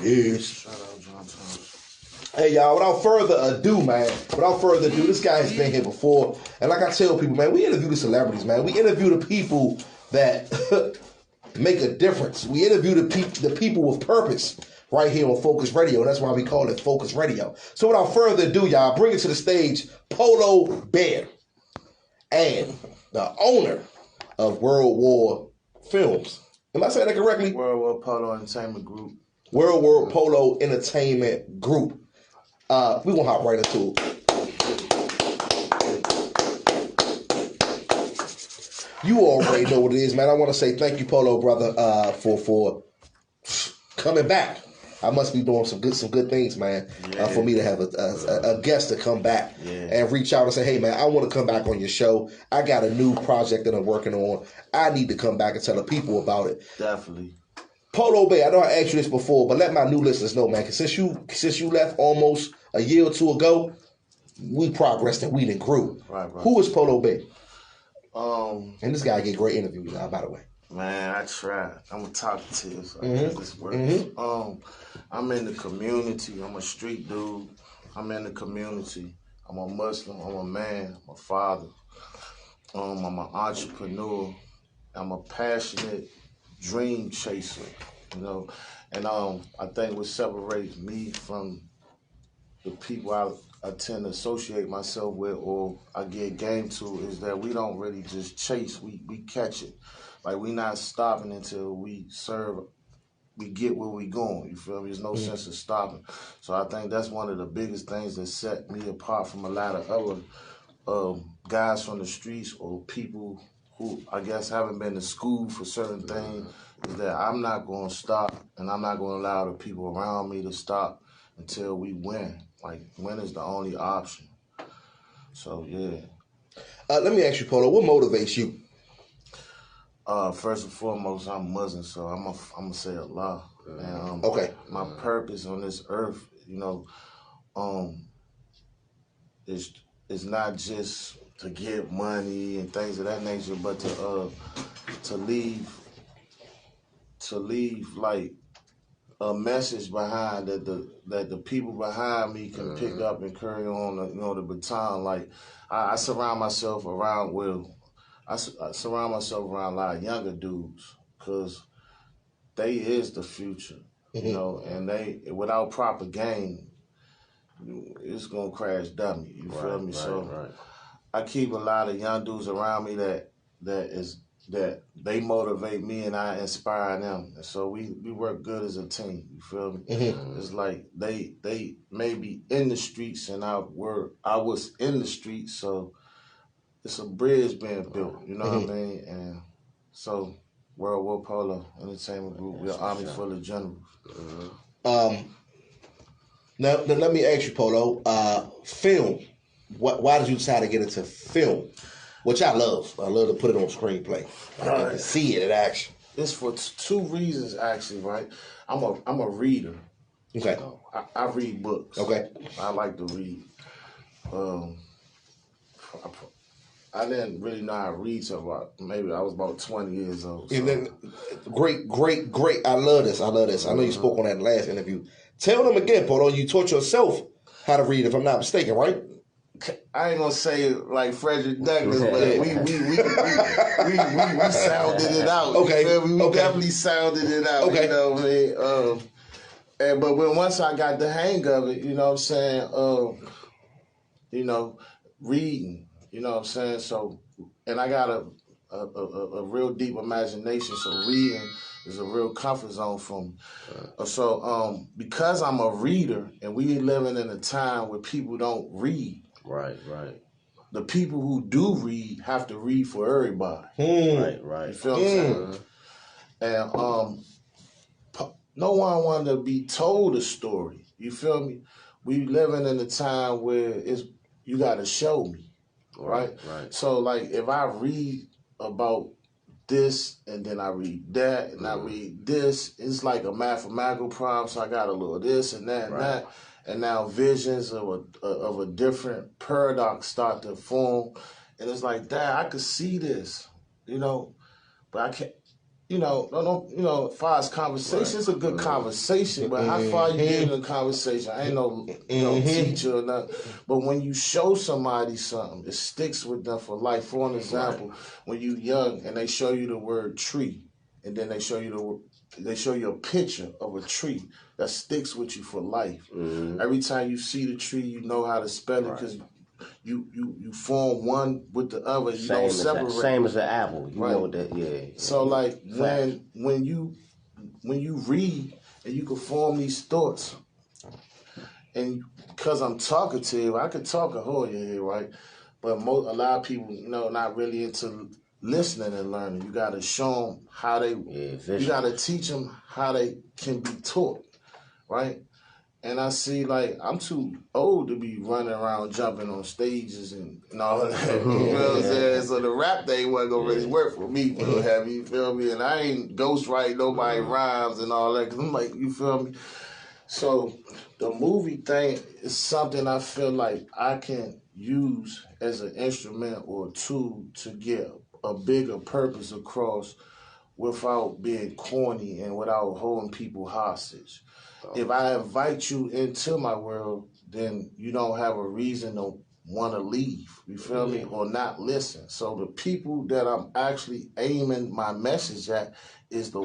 Yes. Shout out John Thomas. Hey, y'all, without further ado, this guy has been here before. And like I tell people, man, we interview the celebrities, man. We interview the people that make a difference. We interview the people with purpose right here on Phocuz Radio. That's why we call it Phocuz Radio. So without further ado, y'all, bring it to the stage Polo Bear and the owner of World War Films. Am I saying that correctly? World War Polo Entertainment Group. World War Polo Entertainment Group. We gonna hop right into it. You already know what it is, man. I want to say thank you, Polo, brother, for coming back. I must be doing some good things, man, for me to have a guest to come back and reach out and say, hey, man, I want to come back on your show. I got a new project that I'm working on. I need to come back and tell the people about it. Definitely. Polo Bay, I know I asked you this before, but let my new listeners know, man, because since you left almost a year or two ago, we progressed and we done grew. Right. Who is Polo Bay? And this guy get great interviews, by the way. Man, I try. I'm a talkative, so this works. I'm in the community. I'm a street dude. I'm in the community. I'm a Muslim. I'm a man. I'm a father. I'm an entrepreneur. I'm a passionate dream chaser, you know. And I think what separates me from the people I tend to associate myself with or I get game to is that we don't really just chase, we catch it. Like we not stopping until we get where we going, you feel me? There's no sense of stopping. So I think that's one of the biggest things that set me apart from a lot of other guys from the streets or people who I guess haven't been to school for certain things, is that I'm not going to stop and I'm not going to allow the people around me to stop until we win. Like, win is the only option. So, yeah. Let me ask you, Polo, what motivates you? First and foremost, I'm Muslim, so I'm going to say Allah. And, okay. My purpose on this earth, you know, is not just to get money and things of that nature, but to leave like a message behind that the people behind me can pick up and carry on the baton. Like I surround myself around I surround myself around a lot of younger dudes because they is the future, you know, and they without proper game, it's gonna crash dummy. You feel me? So I keep a lot of young dudes around me that they motivate me and I inspire them. And so we work good as a team. You feel me? It's like they may be in the streets and I was in the streets, so it's a bridge being built. You know what I mean? And so World War Polo Entertainment Group, we're an army full of generals. Now let me ask you, Polo. Film. Why did you decide to get into film? Which I love. I love to put it on screenplay. I can see it in action. It's for two reasons, actually, right? I'm a reader. Okay. You know, I read books. Okay. I like to read. I didn't really know how to read till maybe I was about 20 years old. So. And then, great. I love this. I know you spoke on that in the last interview. Tell them again, Polo, you taught yourself how to read, if I'm not mistaken, right? I ain't gonna say it like Frederick Douglass, but we sounded it out. Okay. We definitely sounded it out. Okay. You know what I mean? But once I got the hang of it, you know what I'm saying? Reading, you know what I'm saying? So, and I got a real deep imagination, so reading is a real comfort zone for me. So, because I'm a reader and we living in a time where people don't read. Right. The people who do read have to read for everybody. Right. You feel what I'm saying? And no one wanted to be told a story. You feel me? We living in a time where you got to show me, right? So like if I read about this and then I read that and I read this, it's like a mathematical problem. So I got a little this and that and that. And now visions of a different paradox start to form. And it's like, Dad, I could see this, you know, but I can't. as far as conversation, it's a good conversation, but how far you get in the conversation? I ain't no teacher or nothing. But when you show somebody something, it sticks with them for life. For an example, when you young and they show you the word tree, and then they show you a picture of a tree that sticks with you for life. Every time you see the tree, you know how to spell it because you form one with the other. You don't separate. Same as an apple. You know that, yeah. So like when you read and you can form these thoughts, and because I'm talkative, I could talk a whole year, right? But a lot of people, not really into listening and learning. You got to show them how they. You got to teach them how they can be taught, right? And I see, like, I'm too old to be running around jumping on stages and all of that. You know what I'm saying? So the rap thing wasn't going to really work for me, real heavy, you feel me? And I ain't ghostwrite nobody rhymes and all that, because I'm like, you feel me? So the movie thing is something I feel like I can use as an instrument or a tool to get a bigger purpose across without being corny and without holding people hostage. If I invite you into my world, then you don't have a reason to want to leave, you feel me, or not listen. So the people that I'm actually aiming my message at is the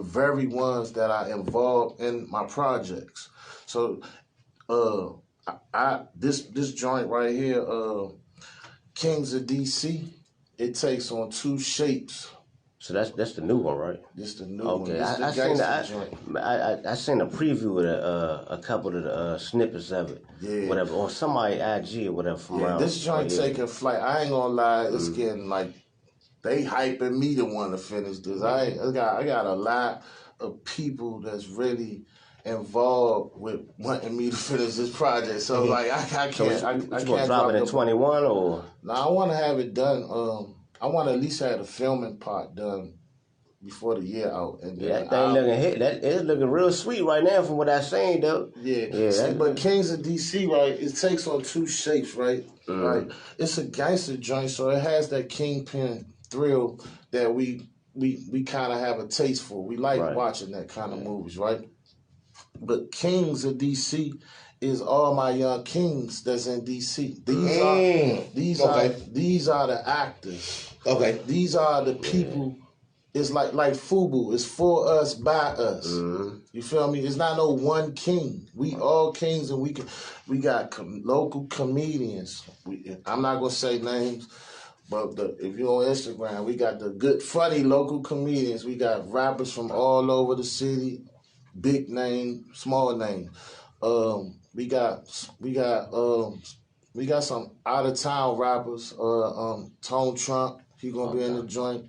very ones that I involve in my projects. So this joint right here, Kingz of DC, it takes on two shapes. So that's the new one, right? This the new one. Okay, I seen a preview of a couple of the snippets of it, whatever, on somebody IG or whatever from around. This joint taking flight. I ain't gonna lie, it's getting like they hyping me to want to finish this. I got a lot of people that's really involved with wanting me to finish this project. So like I can't. So I can't drop it in 21 or? No, I want to have it done. I want to at least have the filming part done before the year out. And that thing looking hit. That is looking real sweet right now from what I seen though. Yeah. See, but Kingz of DC, right? It takes on two shapes, right? Right. It's a gangster joint, so it has that kingpin thrill that we kind of have a taste for. We like watching that kind of movies, right? But Kingz of DC is all my young kings that's in DC. These are the actors. Okay. These are the people. It's like FUBU. It's for us, by us. You feel me? It's not no one king. We all kings, and we got local comedians. I'm not gonna say names, but if you're on Instagram, we got the good, funny local comedians. We got rappers from all over the city, big name, small name. We got some out of town rappers. Tone Trump, he gonna be in the joint.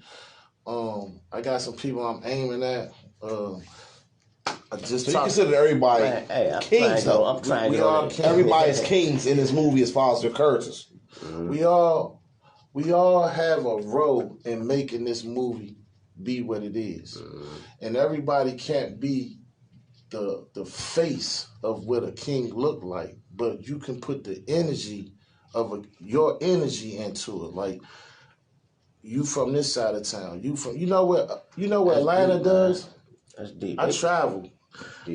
I got some people I'm aiming at. I just you consider everybody kings, though. I'm trying we to all kings. Everybody's kings in this movie as far as their characters. We all have a role in making this movie be what it is, and everybody can't be the face of what a king look like, but you can put the energy of your energy into it. Like, you from this side of town, you know what Atlanta does. That's deep. I travel.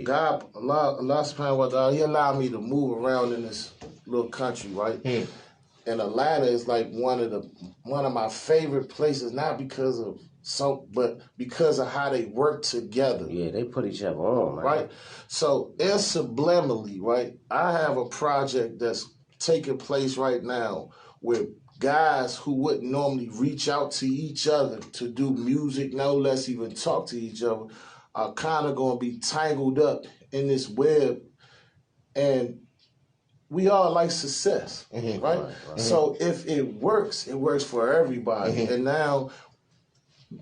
God, Allah subhanahu wa ta'ala, He allowed me to move around in this little country, right? And Atlanta is like one of my favorite places, not because of but because of how they work together. Yeah, they put each other on, man. Right? So, subliminally, right, I have a project that's taking place right now where guys who wouldn't normally reach out to each other to do music, no less even talk to each other, are kind of going to be tangled up in this web. And we all like success, right? So if it works for everybody. And now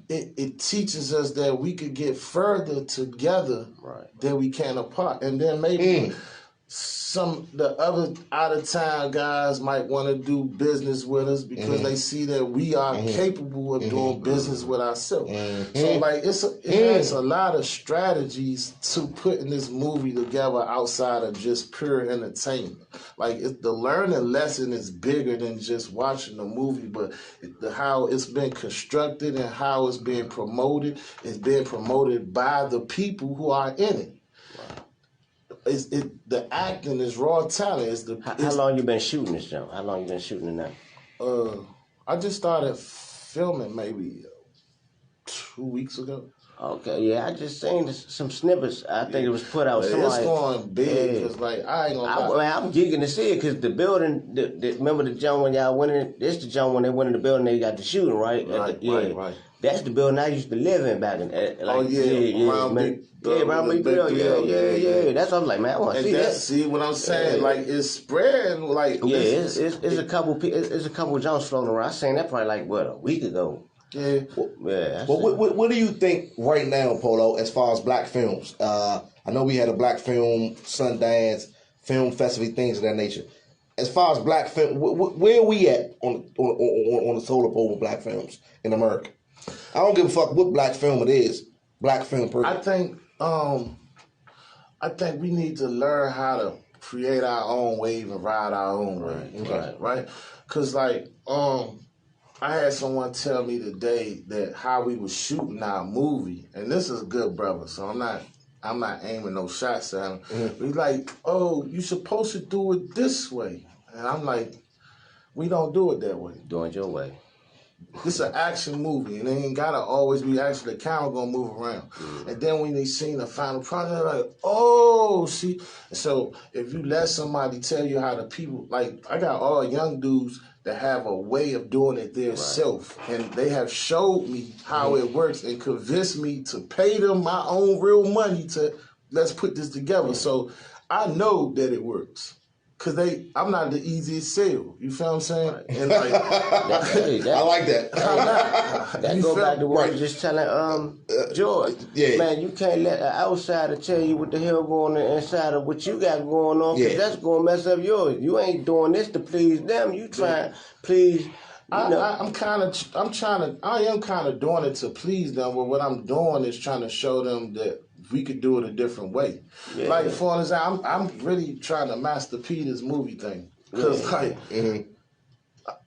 it teaches us that we could get further together than we can apart. And then maybe the other out-of-town guys might want to do business with us because they see that we are capable of doing business with ourselves. So, like, it has a lot of strategies to putting this movie together outside of just pure entertainment. Like the learning lesson is bigger than just watching the movie, but how it's been constructed and how it's being promoted. It's being promoted by the people who are in it. The acting is raw talent. How long you been shooting this, Joe? How long you been shooting it now? I just started filming maybe 2 weeks ago. Okay, yeah, I just seen some snippets. I think it was put out. But it's going big because, like, I ain't gonna lie. I'm geeking to see it because the building. Remember the jump when y'all went in? This the jump when they went in the building. They got the shooting right. Right. That's the building I used to live in back in. Around Big Bill. Yeah. That's what I was like, man. I want to see that. See what I'm saying? Like it's spreading. Like it's a couple. It's a couple jumps floating around. I seen that probably like a week ago. Yeah. What do you think right now, Polo, as far as black films? I know we had a black film Sundance film festival, things of that nature. As far as black film, where are we at on the solar pole with black films in America? I don't give a fuck what black film it is. Black film person. I think we need to learn how to create our own wave and ride our own wave. Right? Because I had someone tell me today that how we was shooting our movie, and this is good, brother. So I'm not aiming no shots at him. Mm-hmm. He's like, "Oh, you supposed to do it this way," and I'm like, "We don't do it that way. Do it your way." This an action movie, and it ain't gotta always be action. The camera gonna move around, and then when they seen the final product, they're like, "Oh, see." So if you let somebody tell you how the people, like I got all young dudes that have a way of doing it themselves, and they have showed me how it works and convinced me to pay them my own real money to let's put this together. So I know that it works. Cause I'm not the easiest sale. You feel what I'm saying? And like, I like that. That go back to what I was just telling George. Man, you can't let an outsider tell you what the hell going on inside of what you got going on. Cause that's gonna mess up yours. You ain't doing this to please them. You trying to please. I am kind of doing it to please them. But what I'm doing is trying to show them that we could do it a different way. Like for example, I'm really trying to master Peter's movie thing because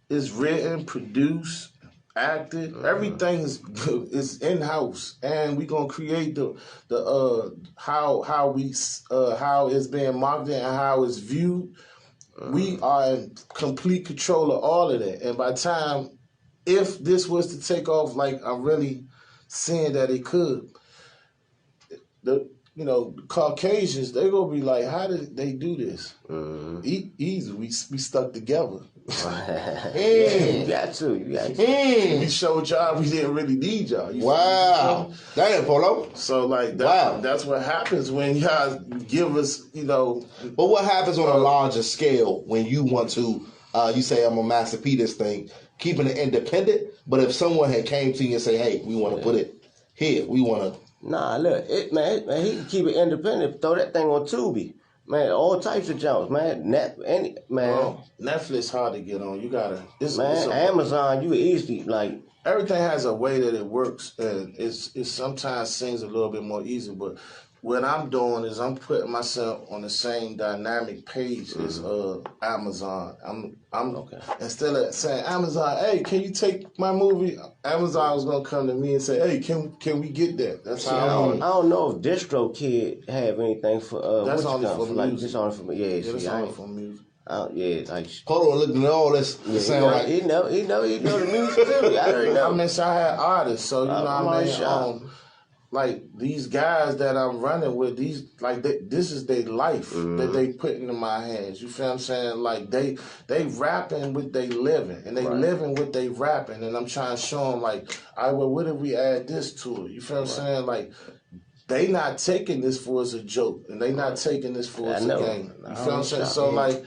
it's written, produced, acted, everything is in house, and we gonna create the how it's being marketed and how it's viewed. We are in complete control of all of that, and by the time if this was to take off, like I'm really seeing that it could. The Caucasians, they gonna be like, how did they do this? Easy, we stuck together. You got to. We showed y'all we didn't really need y'all. Wow, damn, Polo. So like, that's what happens when y'all give us, But what happens on a larger scale when you want to? You say I'm a Master P this thing, keeping it independent. But if someone had came to you and say, hey, we want to put it here, we want to. Nah, look, man, he can keep it independent. Throw that thing on Tubi, man. All types of jumps, man. Netflix hard to get on. You gotta, Amazon, you easily like. Everything has a way that it works, and it sometimes seems a little bit more easy. But what I'm doing is I'm putting myself on the same dynamic page as Amazon. I'm instead of saying Amazon, hey, can you take my movie? Amazon was gonna come to me and say, hey, can we get that? That's how I don't know if DistroKid have anything for that's only for music. Like just only for that's only for music. Polo looking at all this. He know the music too. I already know. I had artists, so you know what I mean. Like these guys that I'm running with, this is their life that they put into my hands. You feel what I'm saying? Like they rapping what they living, and they living what they rapping, and I'm trying to show them like, all right, well, what if we add this to it? You feel what I'm saying? Like they not taking this for as a joke, and they not taking this for as a game. You feel what I'm saying? So like,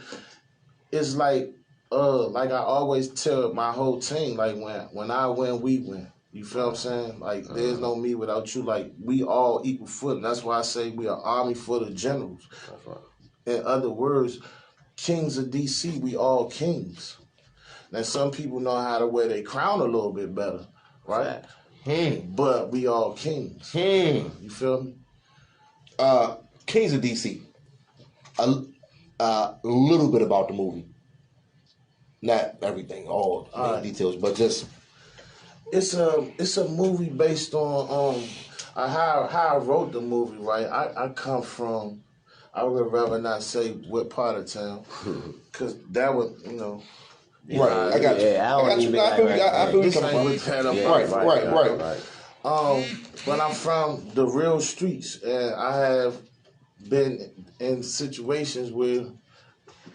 it's like I always tell my whole team, like when I win, we win. You feel what I'm saying? Like, there's no me without you. Like, we all equal footing. That's why I say we are army full of generals. That's right. In other words, kings of D.C., we all kings. Now, some people know how to wear their crown a little bit better, right? But we all kings. You feel me? Kings of D.C. a little bit about the movie. Not everything, all details, but just it's a movie based on how I wrote the movie. Right, I come from. I would rather not say what part of town, because that would right. I got you. I feel you coming from. Right. But I'm from the real streets, and I have been in situations where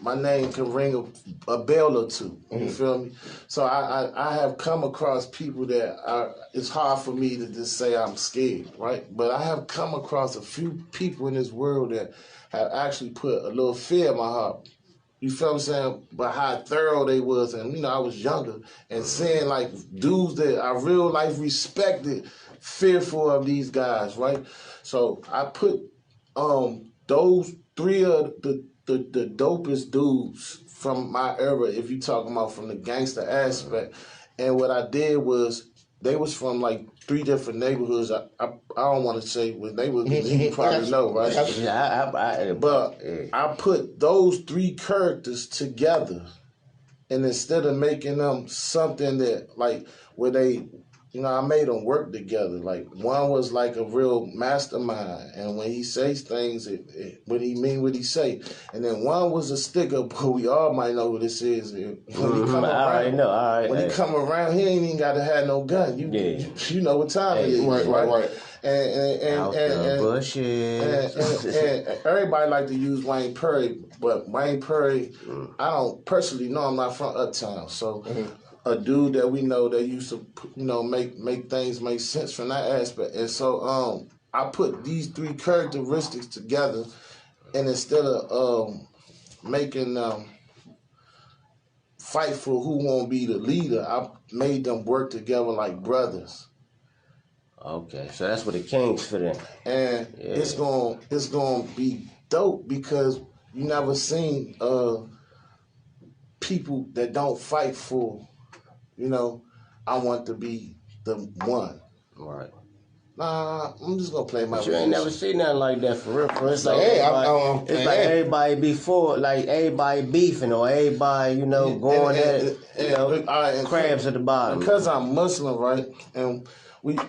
my name can ring a bell or two. You feel me? So I have come across people that it's hard for me to just say I'm scared, right? But I have come across a few people in this world that have actually put a little fear in my heart. You feel what I'm saying? But how thorough they was, and I was younger, and seeing like dudes that I real life respected, fearful of these guys, right? So I put those three of the dopest dudes from my era, if you talking about from the gangster aspect. And what I did was, they was from like 3 different neighborhoods. I don't want to say what neighborhoods, you probably know, right? But I put those 3 characters together, and instead of making them something that like where they, I made them work together. Like one was like a real mastermind, and when he says things, when he mean what he say. And then one was a sticker, but we all might know what this is. When he come around, when he come around, he ain't even got to have no gun. You know what time it is, right? And everybody like to use Wayne Perry, but Wayne Perry, I don't personally know. I'm not from Uptown, so. A dude that we know that used to, make things make sense from that aspect. And so I put these 3 characteristics together, and instead of making them fight for who won't be the leader, I made them work together like brothers. Okay, so that's where the Kingz fit in. And it's gonna be dope, because you never seen people that don't fight for, I want to be the one. Right. Nah, I'm just gonna play my. But you ain't never seen nothing like that for real. It's like everybody before, like everybody beefing or everybody, going at it. Crabs at the bottom. Because I'm Muslim, right, and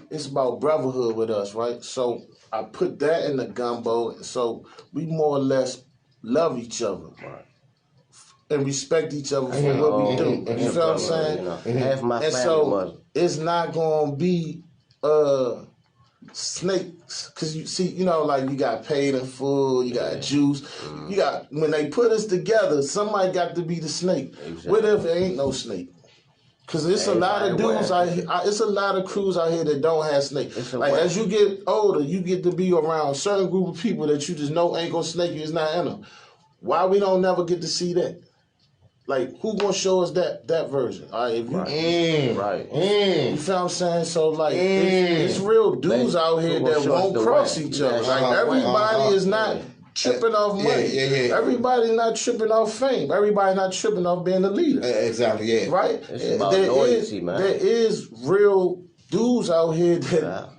it's about brotherhood with us, right. So I put that in the gumbo, so we more or less love each other. Right. And respect each other for what we do. You feel what I'm saying? Half my and family so it's not gonna be snakes, because you see, like you got paid in full, you got juice, you got, when they put us together, somebody got to be the snake. Exactly. What if there ain't no snake? Because it's a lot of dudes it's a lot of crews out here that don't have snakes. Like as you get older, you get to be around a certain group of people that you just know ain't gonna snake you. It's not in them. Why we don't never get to see that? Like, who gonna show us that version? All right, if you, you feel what I'm saying? So like, it's real dudes out here that won't cross each other. Like everybody is not tripping off money. Everybody's not tripping off fame. Everybody's not tripping off being the leader. Exactly. Yeah. Right. It's about loyalty, man. There is real dudes out here that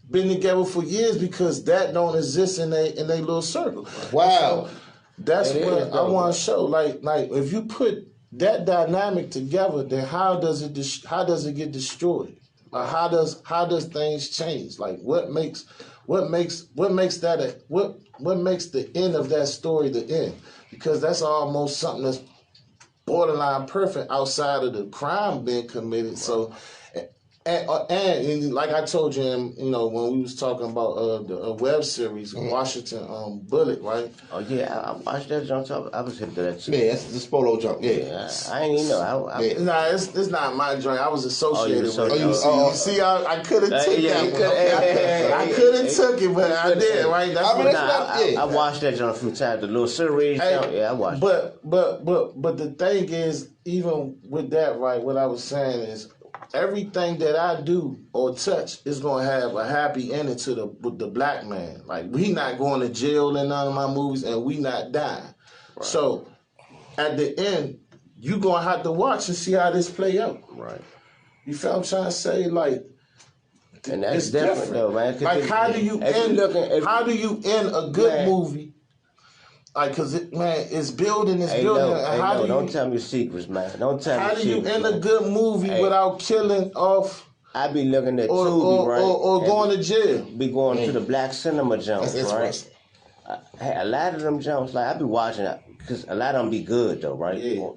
been together for years, because that don't exist in they little circle. Wow. So, that's what I want to show. Like if you put that dynamic together, then how does it get destroyed? How does things change? Like what makes the end of that story the end? Because that's almost something that's borderline perfect outside of the crime being committed. Right. So. And like I told you, when we was talking about the web series, Washington Bullet, right? Oh yeah, I watched that jump. I was hip to that too. Yeah, that's the Polo jump. Yeah, I ain't even know. Nah, it's not my joint. I was associated with it. You see, I could have took that. I could have took it, but I did. Right? I watched that jump a few times. The little series. I watched. But the thing is, even with that, right? What I was saying is, everything that I do or touch is gonna have a happy ending to the black man. Like, we not going to jail in none of my movies, and we not dying. Right. So at the end, you gonna have to watch and see how this play out. Right. You feel what I'm trying to say? Like, and that's different though, man. Like, how do you end a good movie? Like, cause it's building. Don't tell me secrets, man. Don't tell me secrets. How do you end a good movie without killing off? I be looking at Tubi, right? Or going to jail. Be going to the black cinema jumps, right? A lot of them jumps, like, I be watching it, because a lot of them be good, though, right? Yeah.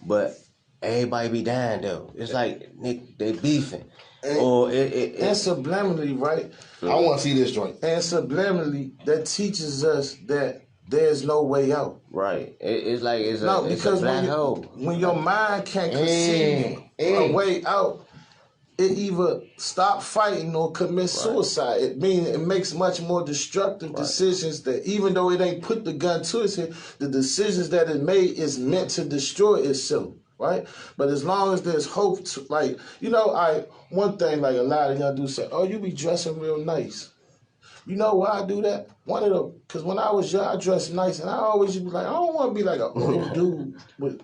But everybody be dying, though. It's like they beefing. And subliminally, right? I want to see this joint. And subliminally, that teaches us that there's no way out. Right. It's a black hole. When your mind can't conceive a way out, it either stop fighting or commit suicide. It means it makes much more destructive decisions that even though it ain't put the gun to its head, the decisions that it made is meant to destroy itself, right? But as long as there's hope, one thing like a lot of y'all do say, oh, you be dressing real nice. You know why I do that? Because when I was young, I dressed nice, and I always used to be like, I don't want to be like an old dude with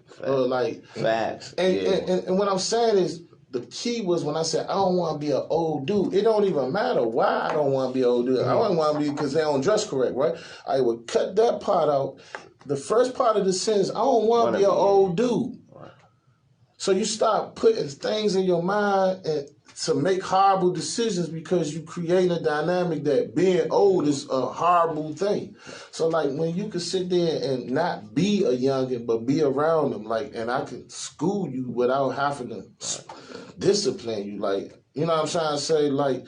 facts. And what I'm saying is, the key was when I said I don't want to be an old dude. It don't even matter why I don't want to be an old dude. I don't want to be because they don't dress correct, right? I would cut that part out. The first part of the sentence, I don't want to be an old dude. Right. So you start putting things in your mind to make horrible decisions because you create a dynamic that being old is a horrible thing. So like when you can sit there and not be a youngin, but be around them, and I can school you without having to discipline you, you know what I'm trying to say, like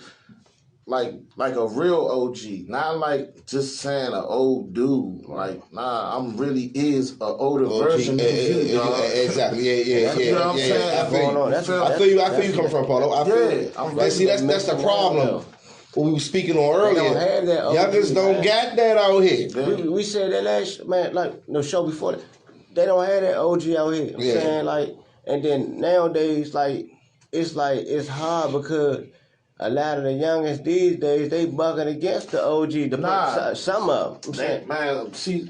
a real OG, not like just saying an old dude. I'm really is an older version of you, dog. Exactly. Yeah. You know what I'm saying? I feel you coming from, Polo. See, that's the problem. What we were speaking on earlier. Youngers don't got that out here. We said that last show before that. They don't have that OG out here. I'm saying and then nowadays it's hard because a lot of the youngest these days, they bucking against the OG. Some of them. Man, see,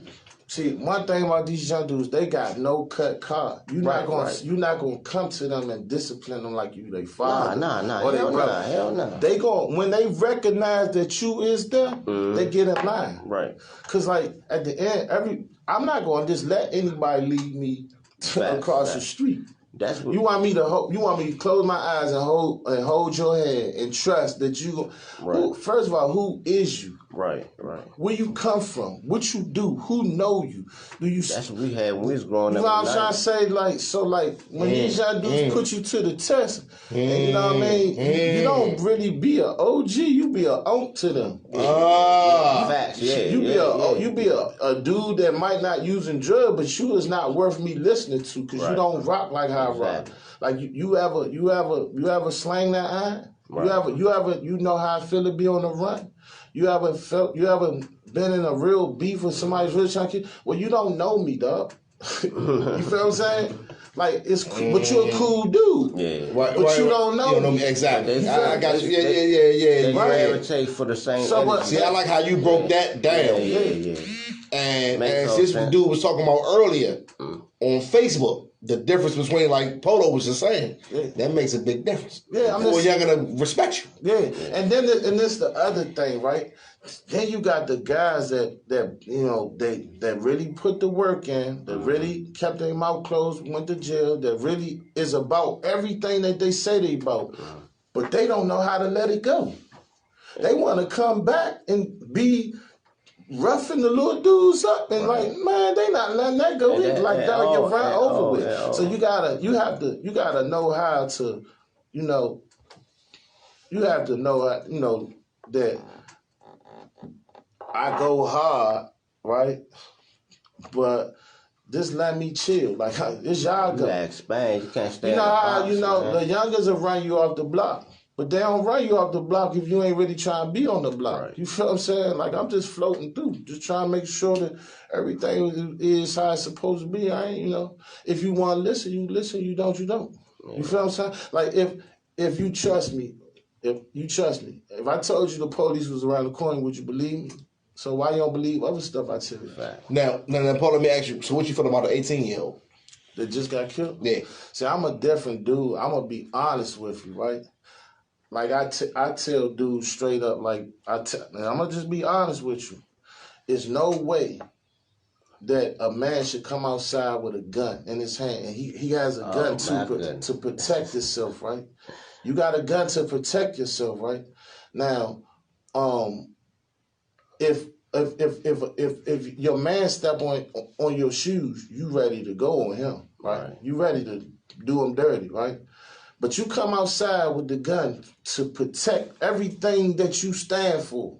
one thing about these young dudes, they got no cut card. You're not gonna come to them and discipline them like you they father. Hell no. They when they recognize that you is them, they get in line. Right. Cause at the end, I'm not gonna just let anybody lead me across the street. That's what you want me to close my eyes and hold your hand and trust that you. Right. First of all, who is you? Right. Where you come from? What you do? Who know you? Do you? That's what we had when we was growing up. You know what I'm trying to say? When these young dudes put you to the test, and you know what I mean, you don't really be an OG. You be an aunt to them. Facts. You be a dude that might not using drugs, but you is not worth me listening to because you don't rock like how I rock. Like you ever slang that iron? Right. You know how I feel to be on the run? You ever been in a real beef with somebody's really trying to kill? Well, you don't know me, dog. You feel what I'm saying? Like but you're a cool dude. Yeah. But you don't know. You don't know me exactly. I got you. Yeah. They gravitate for the same. See, I like how you broke that down. Yeah. And this dude was talking about earlier on Facebook. The difference between, like Polo was just saying, that makes a big difference. Yeah, you're gonna respect you. Yeah, and then this the other thing, right? Then you got the guys that really put the work in, that really kept their mouth closed, went to jail, that really is about everything that they say they about, but they don't know how to let it go. They want to come back and be roughing the little dudes up and man, they not letting that go. Get run over with. So you gotta know how to, you have to know that I go hard, right? But just let me chill. Like it's y'all go. Expand. You can't stay. You know how the youngers will run you off the block. But they don't run you off the block if you ain't really trying to be on the block. Right. You feel what I'm saying? Like, I'm just floating through, just trying to make sure that everything is how it's supposed to be. I ain't, if you want to listen, you listen. You don't, you don't. Yeah. You feel what I'm saying? Like, if you trust me, if I told you the police was around the corner, would you believe me? So why you don't believe other stuff I tell you? Right. Now, Paul, let me ask you, so what you feel about the 18-year-old? That just got killed? Yeah. See, I'm a different dude. I'm going to be honest with you, right? Like I tell dudes straight up, and I'm gonna just be honest with you. There's no way that a man should come outside with a gun in his hand, and he has a gun to protect himself, right? You got a gun to protect yourself, right? Now, if your man step on your shoes, you ready to go on him, right? You ready to do him dirty, right? But you come outside with the gun to protect everything that you stand for.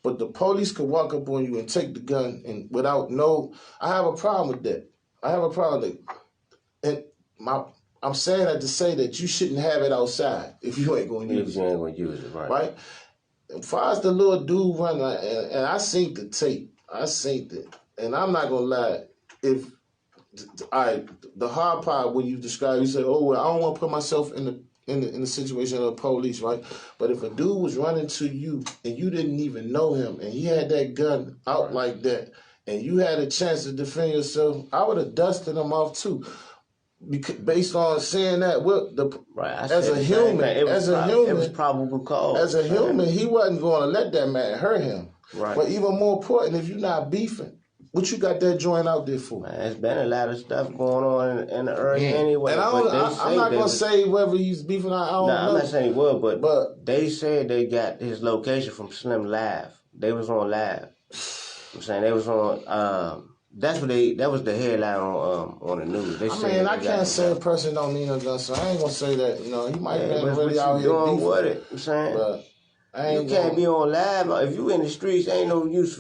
But the police could walk up on you and take the gun and without I have a problem with that. I have a problem with that. And I'm saying that to say that you shouldn't have it outside if you ain't going to use it. If you ain't going to use it, right. Right? As far as the little dude running, and I seen the tape. I seen it. And I'm not going to lie. The hard part when you describe, you say, oh, well, I don't want to put myself in the situation of the police, right? But if a dude was running to you and you didn't even know him and he had that gun out like that and you had a chance to defend yourself, I would have dusted him off too. Because based on saying that, as a human, it was probable cause. As a human, he wasn't going to let that man hurt him. Right. But even more important, if you're not beefing, what you got that joint out there for? Man, there's been a lot of stuff going on in the earth anyway. And I'm not going to say whether he's beefing or I don't know. I'm not saying he would, but they said they got his location from Slim Live. They was on live. I'm saying they was on. That was the headline on the news. I can't say a person don't need a gun, so I ain't gonna say that. You know, he might have been really out here beefing. What it? I'm saying, but you can't be on live if you in the streets. Ain't no use for